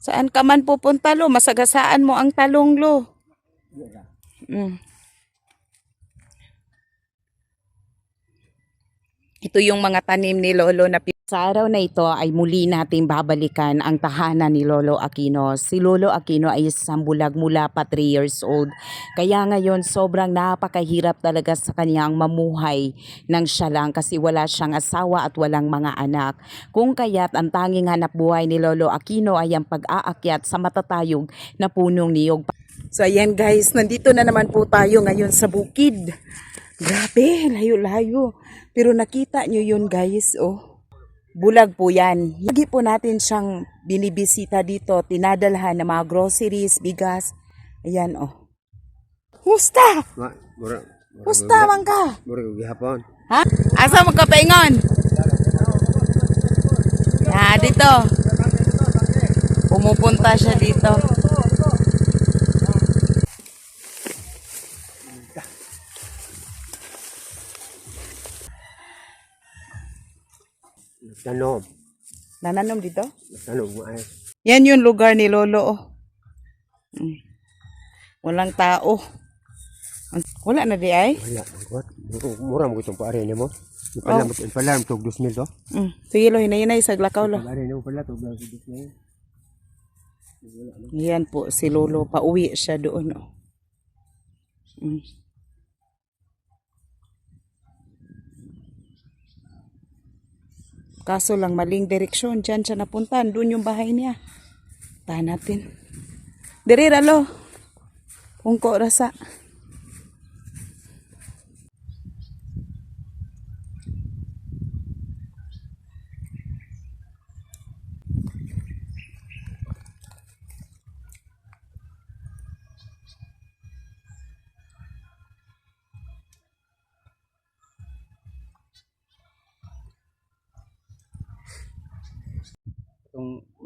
Saan ka man pupunta, lo? Masagasaan mo ang talong, lo. Mm. Ito yung mga tanim ni Lolo na sa araw na ito ay muli nating babalikan ang tahanan ni Lolo Aquino. Si Lolo Aquino ay isang bulag mula pa 3 years old. Kaya ngayon sobrang napakahirap talaga sa kanyang mamuhay ng siya lang kasi wala siyang asawa at walang mga anak. Kung kaya't ang tanging hanap buhay ni Lolo Aquino ay ang pag-aakyat sa matatayog na punong niyog. So ayan guys, nandito na naman po tayo ngayon sa bukid. Grabe, layo-layo. Pero nakita nyo yun guys, oh. Bulag po yan. Lagi po natin siyang binibisita dito. Tinadalhan ng mga groceries, bigas. Ayan, oh. Musta? Musta man ka? Gihapon. Ha? Asa magkapaingon? Dito. Pumupunta siya dito. Tanom. Nananom dito? Tanom mo ay. Yan yung lugar ni Lolo, oh. Walang tao. Wala na di ay? Wala. Mura mo itong paare mo. Ipalam itong 2,000 to. Sige lo, hinay-hinay sa glakaw lo. Paare mo pala itong 2,000. Yan po, si Lolo. Pauwi siya doon, oh. Kaso lang maling direksyon. Diyan siya napuntan. Doon yung bahay niya. Tahan natin. Diri ralo. Ungko rasa.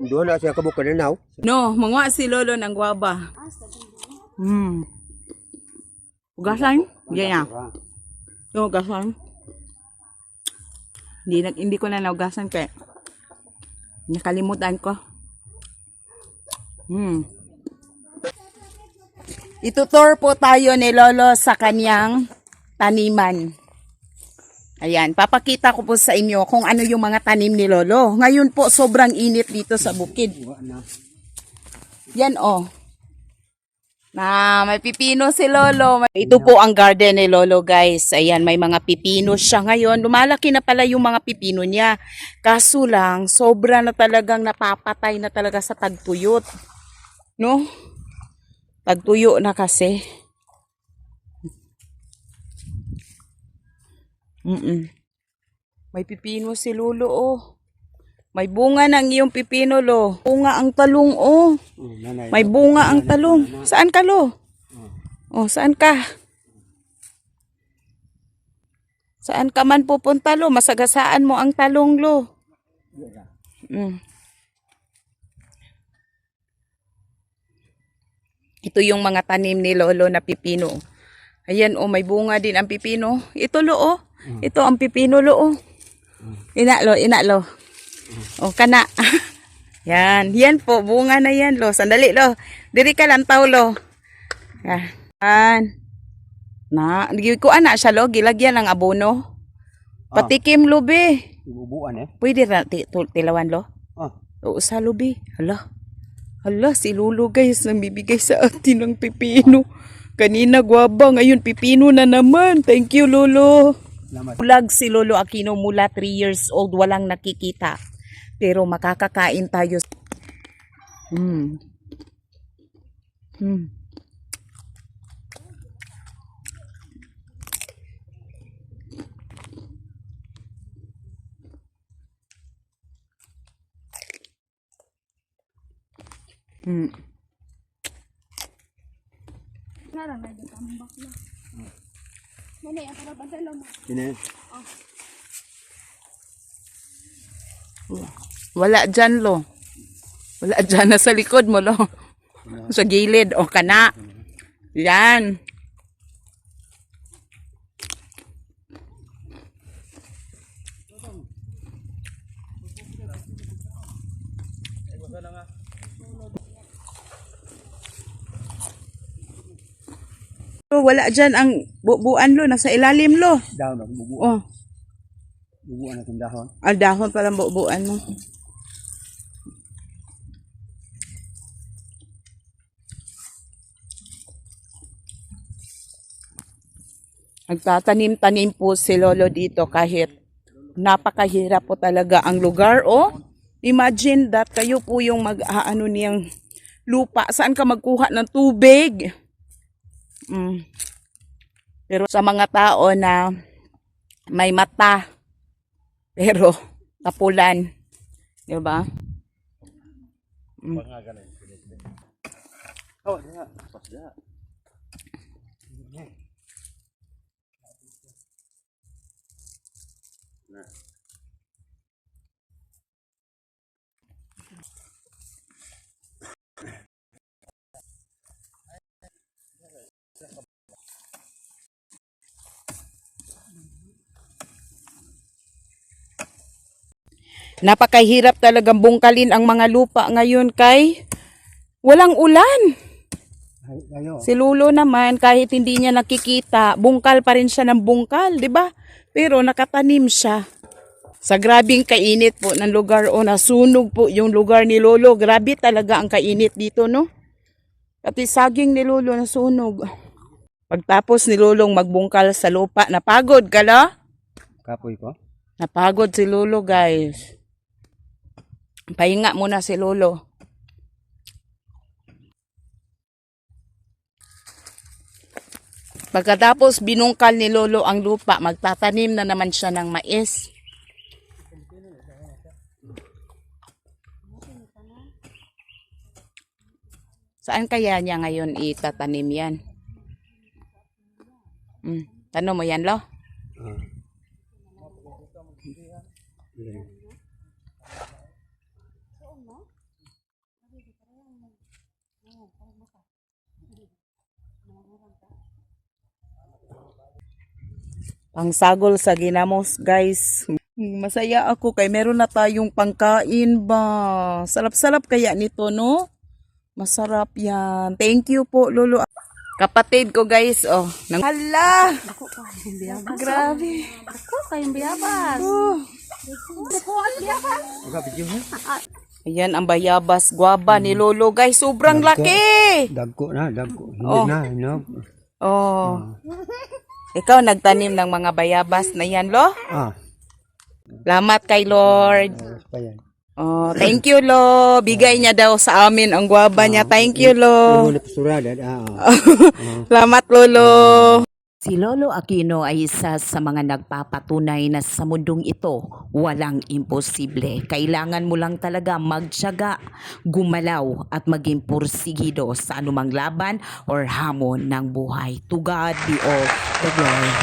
Doon na siya kabuk na now. No, mangwa si Lolo ng guwaba. Ugasan? Yan. Yung ugasan. Hindi ko na naugasan kaya nakalimutan ko. Itutour po tayo ni Lolo sa kanyang taniman. Ayan, papakita ko po sa inyo kung ano yung mga tanim ni Lolo. Ngayon po, sobrang init dito sa bukid. Yan, oh. May pipino si Lolo. Ito po ang garden ni Lolo, guys. Ayan, may mga pipino siya ngayon. Lumalaki na pala yung mga pipino niya. Kaso lang, sobra na talagang napapatay na talaga sa tagtuyot. No? Tagtuyo na kasi. May pipino si Lolo, oh. May bunga ng iyong pipino, lo. Bunga ang talong, oh. May bunga ang talong. Saan ka, lo? Oh, saan ka? Saan ka man pupunta, lo? Masagasaan mo ang talong, lo. Ito yung mga tanim ni Lolo na pipino. Ayan, oh, may bunga din ang pipino. Ito, lo, oh. Ito ang pipino, lo, oh. Ina, lo. O, kana. Yan. Yan po. Bunga na yan, lo. Sandali, lo. Diri ka lang tao, lo. Yan. Kuan na siya, lo. Gilagyan ng abono. Patikim, lo, be. Ibubuan eh. Pwede na tilawan, lo. Oo, sa lo, be. Hala. Hala, si Lolo, guys. Nambibigay sa atin ng pipino. Kanina, guwaba. Ngayon, pipino na naman. Thank you, Lolo. Bulag si Lolo Aquino mula 3 years old, walang nakikita. Pero makakakain tayo. Wala dyan, lo. Wala dyan, nasa likod mo, lo. Sa gilid, o kana. Yan. Oh, wala dyan ang bubuan lo, nasa ilalim lo. Dahon ako, bubuan. Oh, Bubuan natin dahon. ang dahon pala bubuan mo. Nagtatanim-tanim po si Lolo dito kahit napakahirap po talaga ang lugar. Oh, imagine that kayo po yung mag-aano niyang lupa. Saan ka magkuha ng tubig? Pero sa mga tao na may mata, pero tapulan. Di ba? Oh, diha. Pas diha. Napakahirap talagang bungkalin ang mga lupa ngayon kay walang ulan. Ay, ayo. Si Lolo naman, kahit hindi niya nakikita, bungkal pa rin siya ng bungkal, di ba? Pero nakatanim siya. Sa grabing kainit po ng lugar o nasunog po yung lugar ni Lolo. Grabe talaga ang kainit dito, no? Pati saging ni Lolo nasunog. Pagtapos ni Lolong magbungkal sa lupa, napagod ka la? Kapoy ko. Napagod si Lolo, guys. Pahinga muna si Lolo. Pagkatapos binungkal ni Lolo ang lupa, magtatanim na naman siya ng mais. Saan kaya niya ngayon itatanim yan? Tanong mo yan, Lo? Pangsagol sa ginamos, guys. Masaya ako kay meron na tayong pangkain ba. Sarap-sarap kaya nito, no? Masarap yan. Thank you po, Lolo. Kapatid ko, guys, oh. Hala! Ako kayong biyabas. Grabe. Ako kayong biyabas. Oh. Ako ang biyabas. Aga video ha. Ayan ang bayabas guaba ni Lolo, guys. Sobrang laki. Dagko na, dagko. Hindi Oh. na, no. Oh. Ikaw nagtanim ng mga bayabas na yan, Lo? Ah, Salamat kay Lord. pa yan. Oh, thank you, Lo. Bigay niya daw sa amin ang guaba niya. Thank you, Lo. Muna pasurada. Salamat, Lolo. Si Lolo Aquino ay isa sa mga nagpapatunay na sa mundong ito, walang imposible. Kailangan mo lang talaga magtiyaga, gumalaw at maging pursigido sa anumang laban or hamon ng buhay. To God be all the glory.